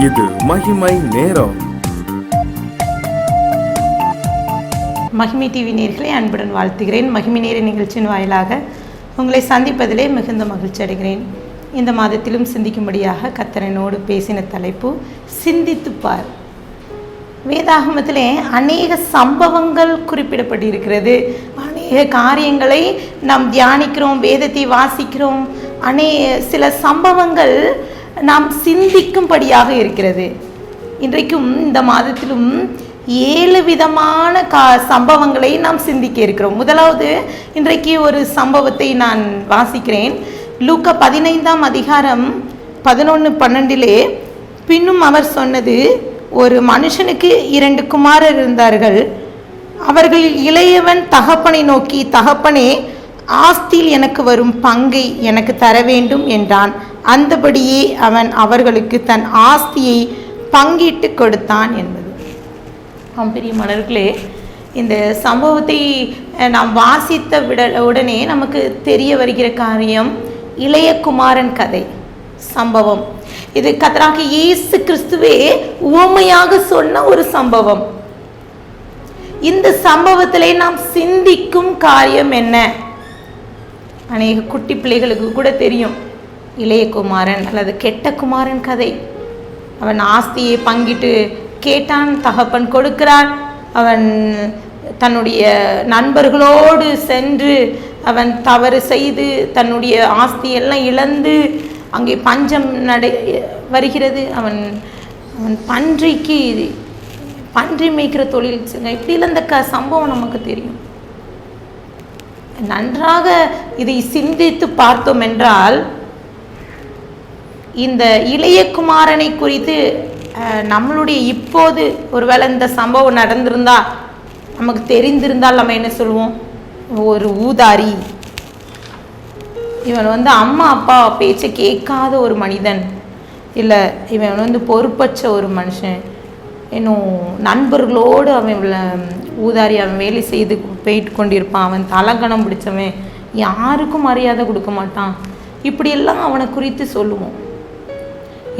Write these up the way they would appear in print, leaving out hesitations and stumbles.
இது மகிமை நேரம். மகிமை டிவி நேயர்களை அன்புடன் வாழ்த்துகிறேன். மகிமை நேர நிகழ்ச்சியின் வாயிலாக உங்களை சந்திப்பதிலே மிகுந்த மகிழ்ச்சி அடைகிறேன். இந்த மாதத்திலும் சிந்திக்கும்படியாக கர்த்தரனோடு பேசின தலைப்பு சிந்தித்துப்பார். வேதாகமத்திலே அநேக சம்பவங்கள் குறிப்பிடப்பட்டிருக்கிறது. அநேக காரியங்களை நாம் தியானிக்கிறோம், வேதத்தை வாசிக்கிறோம். சில சம்பவங்கள் நாம் சிந்திக்கும்படியாக இருக்கிறது. இன்றைக்கும் இந்த மாதத்திலும் 7 விதமான சம்பவங்களை நாம் சிந்திக்க இருக்கிறோம். முதலாவது இன்றைக்கு ஒரு சம்பவத்தை நான் வாசிக்கிறேன். லூக்கா 15ஆம் அதிகாரம் 11-12 பின்னும் அவர் சொன்னது, ஒரு மனுஷனுக்கு 2 குமாரர் இருந்தார்கள். அவர்களில் இளையவன் தகப்பனை நோக்கி, தகப்பனே, ஆஸ்தியில் எனக்கு வரும் பங்கை எனக்கு தர வேண்டும் என்றான். அந்தபடியே அவன் அவர்களுக்கு தன் ஆஸ்தியை பங்கிட்டு கொடுத்தான் என்பது. பிரியமானவர்களே, இந்த சம்பவத்தை நாம் வாசித்த உடனே நமக்கு தெரிய வருகிற காரியம் இளைய குமாரன் கதை சம்பவம். இது கர்த்தராகிய இயேசு கிறிஸ்துவே உவமையாக சொன்ன ஒரு சம்பவம். இந்த சம்பவத்திலே நாம் சிந்திக்கும் காரியம் என்ன? அநேக குட்டி பிள்ளைகளுக்கு கூட தெரியும் இளைய குமாரன் அல்லது கெட்ட குமாரன் கதை. அவன் ஆஸ்தியை பங்கிட்டு கேட்டான், தகப்பன் கொடுக்கிறான். அவன் தன்னுடைய நண்பர்களோடு சென்று அவன் தவறு செய்து தன்னுடைய ஆஸ்தியெல்லாம் இழந்து அங்கே பஞ்சம் வருகிறது. அவன் பன்றி மேய்க்கிற தொழில் இப்படிலாம் இந்த சம்பவம் நமக்கு தெரியும். நன்றாக இதை சிந்தித்து பார்த்தோம் என்றால், இந்த இளைய குமாரனை குறித்து நம்மளுடைய இப்போது ஒருவேளை இந்த சம்பவம் நடந்திருந்தா, நமக்கு தெரிந்திருந்தால் நம்ம என்ன சொல்லுவோம்? ஒரு ஊதாரி, இவன் அம்மா அப்பா பேச்சை கேட்காத ஒரு மனிதன், இல்லை இவன் பொறுப்பற்ற ஒரு மனுஷன், இன்னும் நண்பர்களோடு அவன் ஊதாரி, அவன் வேலை செய்து போயிட்டு கொண்டிருப்பான், அவன் தலகணம் பிடிச்சவன், யாருக்கும் மரியாதை கொடுக்க மாட்டான், இப்படியெல்லாம் அவனை குறித்து சொல்லுவோம்.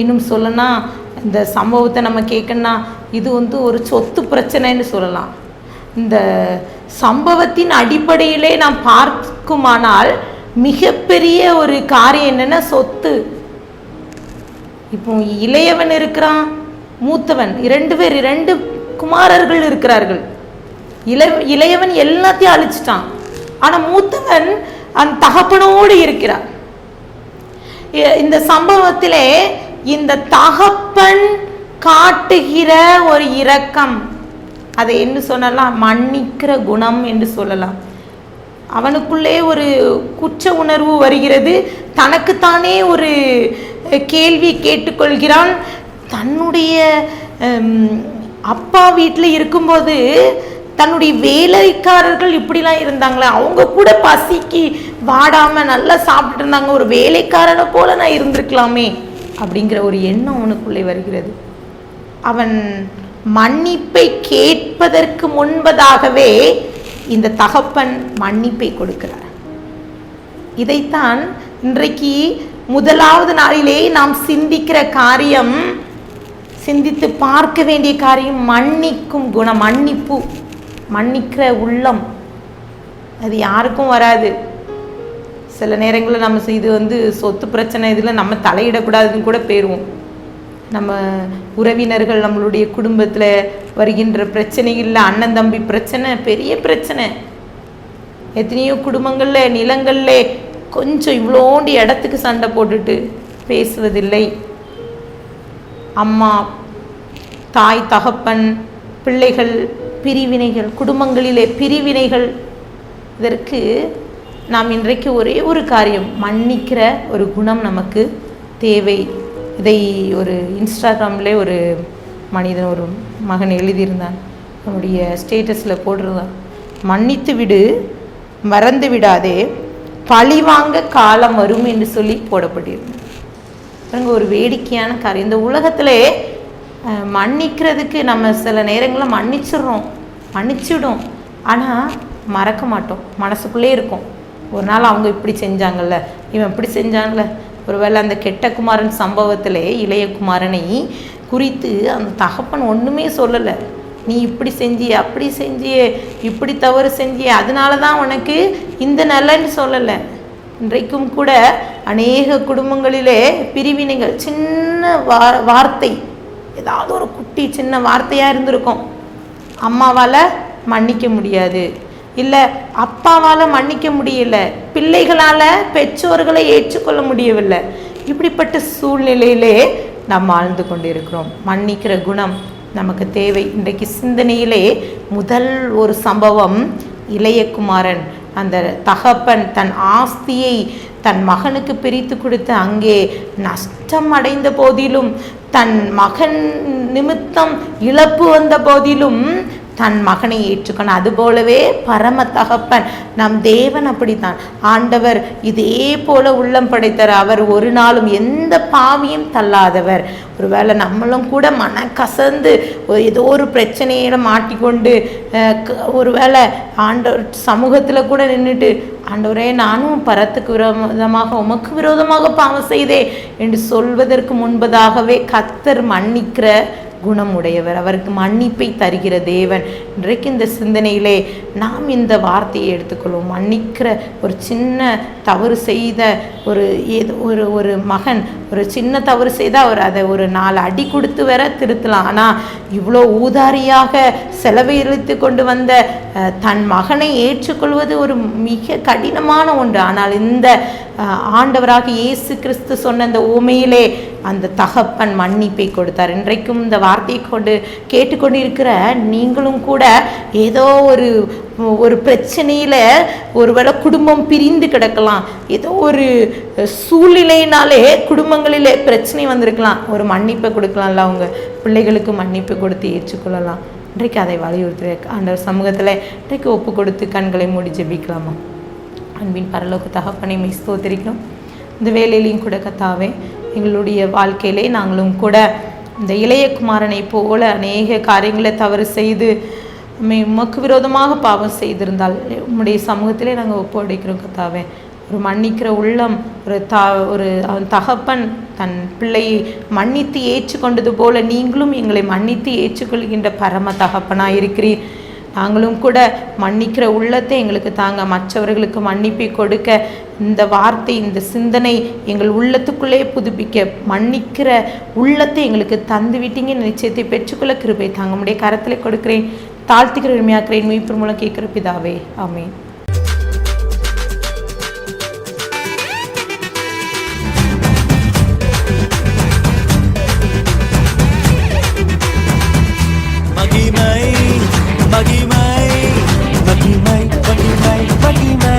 இன்னும் சொல்லனா, இந்த சம்பவத்தை நம்ம கேட்கணும்னா இது ஒரு சொத்து பிரச்சனைன்னு சொல்லலாம். இந்த சம்பவத்தின் அடிப்படையிலே நாம் பார்க்குமானால் மிகப்பெரிய ஒரு காரியம் என்னன்னா சொத்து. இப்போ இளையவன் இருக்கிறான், மூத்தவன், 2 குமாரர்கள் இருக்கிறார்கள். இளையவன் எல்லாத்தையும் அழிச்சிட்டான். ஆனா மூத்தவன் அந்த தகப்பனோடு இருக்கிறான். இந்த சம்பவத்திலே இந்த தகப்பன் காட்டுகிற ஒரு இரக்கம், அதை என்ன சொல்லலாம்? மன்னிக்கிற குணம் என்று சொல்லலாம். அவனுக்குள்ளே ஒரு குற்ற உணர்வு வருகிறது. தனக்குத்தானே ஒரு கேள்வி கேட்டுக்கொள்கிறான். தன்னுடைய அப்பா வீட்டில் இருக்கும்போது தன்னுடைய வேலைக்காரர்கள் இப்படிலாம் இருந்தாங்களே, அவங்க கூட பசிக்கு வாடாம நல்லா சாப்பிட்டு இருந்தாங்க, ஒரு வேலைக்காரனை போல நான் இருந்திருக்கலாமே அப்படிங்கிற ஒரு எண்ணம் அவனுக்குள்ளே வருகிறது. அவன் மன்னிப்பை கேட்பதற்கு முன்பதாகவே இந்த தகப்பன் மன்னிப்பை கொடுக்கிறார். இதைத்தான் இன்றைக்கு முதலாவது நாளிலே நாம் சிந்திக்கிற காரியம், சிந்தித்து பார்க்க வேண்டிய காரியம் மன்னிக்கும் குணம், மன்னிக்கிற உள்ளம். அது யாருக்கும் வராது. சில நேரங்களில் நம்ம இது சொத்து பிரச்சனை, இதில் நம்ம தலையிடக்கூடாதுன்னு கூட போயிடுவோம். நம்ம உறவினர்கள், நம்மளுடைய குடும்பத்தில் வருகின்ற பிரச்சனைகளில் அண்ணன் தம்பி பிரச்சனை பெரிய பிரச்சனை. எத்தனையோ குடும்பங்களில் நிலங்களில் கொஞ்சம் இவ்வளோண்டு இடத்துக்கு சண்டை போட்டுட்டு பேசுவதில்லை. அம்மா, தாய், தகப்பன், பிள்ளைகள், பிரிவினைகள், குடும்பங்களிலே பிரிவினைகள். இதற்கு நாம் இன்றைக்கு ஒரே ஒரு காரியம், மன்னிக்கிற ஒரு குணம் நமக்கு தேவை. இதை ஒரு இன்ஸ்டாகிராமில் ஒரு மனிதன், ஒரு மகன் எழுதியிருந்தான், அவனுடைய ஸ்டேட்டஸில் போட்டிருந்தான், மன்னித்து விடு, மறந்து விடாதே, பழிவாங்க காலம் வரும் என்று சொல்லி போடப்பட்டிருந்தேன். ஒரு வேடிக்கையான காரியம். இந்த உலகத்திலே மன்னிக்கிறதுக்கு நம்ம சில நேரங்களில் மன்னிச்சிடும், ஆனால் மறக்க மாட்டோம், மனசுக்குள்ளே இருக்கும். ஒரு நாள் அவங்க இப்படி செஞ்சாங்கல்ல, இவன் இப்படி செஞ்சாங்கல்ல. ஒருவேளை அந்த கெட்ட குமாரன் சம்பவத்திலே இளைய குமாரனை குறித்து அந்த தகப்பன் ஒன்றுமே சொல்லலை. நீ இப்படி செஞ்சியே, அப்படி செஞ்சியே, இப்படி தவறு செஞ்சியே, அதனால தான் உனக்கு இந்த நிலைன்னு சொல்லலை. இன்றைக்கும் கூட அநேக குடும்பங்களிலே பிரிவினைகள், சின்ன வார்த்தை, ஏதாவது ஒரு குட்டி சின்ன வார்த்தையாக இருந்திருக்கும். அம்மாவால் மன்னிக்க முடியாது, இல்லை அப்பாவால் மன்னிக்க முடியல, பிள்ளைகளால் பெற்றோர்களை ஏற்றுக்கொள்ள முடியவில்லை. இப்படிப்பட்ட சூழ்நிலையிலே நாம் வாழ்ந்து கொண்டிருக்கிறோம். மன்னிக்கிற குணம் நமக்கு தேவை. இன்றைக்கு சிந்தனையிலே முதல் ஒரு சம்பவம், இளையகுமாரன், அந்த தகப்பன் தன் ஆஸ்தியை தன் மகனுக்கு பிரித்து கொடுத்து அங்கே நஷ்டம் அடைந்த போதிலும், தன் மகன் நிமித்தம் இழப்பு வந்த போதிலும் தன் மகனை ஏற்றுக்கணும். அதுபோலவே பரம தகப்பன் நம் தேவன் அப்படித்தான். ஆண்டவர் இதே போல உள்ளம் படைத்தார். அவர் ஒரு நாளும் எந்த பாவியும் தள்ளாதவர். ஒருவேளை நம்மளும் கூட மனக்கசந்து ஏதோ ஒரு பிரச்சனையில மாட்டிக்கொண்டு ஒருவேளை ஆண்டவர் சமூகத்தில் கூட நின்றுட்டு, ஆண்டவரே நானும் பரத்துக்கு விரோதமாக உமக்கு விரோதமாக பாவம் செய்தே என்று சொல்வதற்கு முன்பதாகவே கர்த்தர் மன்னிக்கிற குணம் உடையவர், அவருக்கு மன்னிப்பை தருகிற தேவன். இன்றைக்கு இந்த சிந்தனையிலே நாம் இந்த வார்த்தையை எடுத்துக்கொள்வோம். மன்னிக்கிற ஒரு சின்ன தவறு செய்த ஒரு மகன் ஒரு சின்ன தவறு செய்தால் அவர் அதை ஒரு 4 அடி கொடுத்து வர திருத்தலாம். ஆனால் இவ்வளோ ஊதாரியாக செலவழித்து கொண்டு வந்த தன் மகனை ஏற்றுக்கொள்வது ஒரு மிக கடினமான ஒன்று. ஆனால் இந்த ஆண்டவராக இயேசு கிறிஸ்து சொன்ன அந்த உவமையிலே அந்த தகப்பன் மன்னிப்பை கொடுத்தார். இன்றைக்கும் இந்த வார்த்தையை கொண்டு கேட்டுக்கொண்டு இருக்கிற நீங்களும் கூட ஏதோ ஒரு பிரச்சனையில் ஒருவேளை குடும்பம் பிரிந்து கிடக்கலாம், ஏதோ ஒரு சூழ்நிலையினாலே குடும்பங்களிலே பிரச்சனை வந்திருக்கலாம். ஒரு மன்னிப்பை கொடுக்கலாம்ல, அவங்க பிள்ளைகளுக்கு மன்னிப்பு கொடுத்து ஏற்றுக்கொள்ளலாம். இன்றைக்கு அதை வலியுறுத்துற ஆண்டவர் சமூகத்தில் இன்றைக்கு ஒப்பு கொடுத்து கண்களை மூடி ஜெபிக்கலாமா? அன்பின் பரலோக தகப்பனை ஸ்தோத்திரிக்கிறோம். இந்த வேலையிலையும் கூட கர்த்தாவே, எங்களுடைய வாழ்க்கையிலே நாங்களும் கூட இந்த இளையகுமாரனை போல அநேக காரியங்களை தவறு செய்து உமக்கு விரோதமாக பாவம் செய்திருந்தால் உம்முடைய சமூகத்திலே நாங்கள் ஒப்படைக்கிறோம் கர்த்தாவே. ஒரு மன்னிக்கிற உள்ளம், அவன் தகப்பன் தன் பிள்ளையை மன்னித்து ஏற்றுக்கொண்டது போல நீங்களும் எங்களை மன்னித்து ஏற்றுக்கொள்கின்ற பரம தகப்பனாக இருக்கிறீர். நாங்களும் கூட மன்னிக்கிற உள்ளத்தை எங்களுக்கு தாங்க, மற்றவர்களுக்கு மன்னிப்பை கொடுக்க இந்த வார்த்தை, இந்த சிந்தனை எங்கள் உள்ளத்துக்குள்ளே புதுப்பிக்க மன்னிக்கிற உள்ளத்தை எங்களுக்கு தந்து விட்டீங்க. நிச்சயத்தை பெற்றுக்கொள்ள கிருபை தாங்க. உம்முடைய கரத்தில் கொடுக்கிறேன், தாழ்த்துக்கிற உரிமையாக்கிறேன், மீட்பர் மூலம் கேட்கிற பிதாவே, ஆமென். மகிமை மகிமை மகிமை மகிமை மகிமை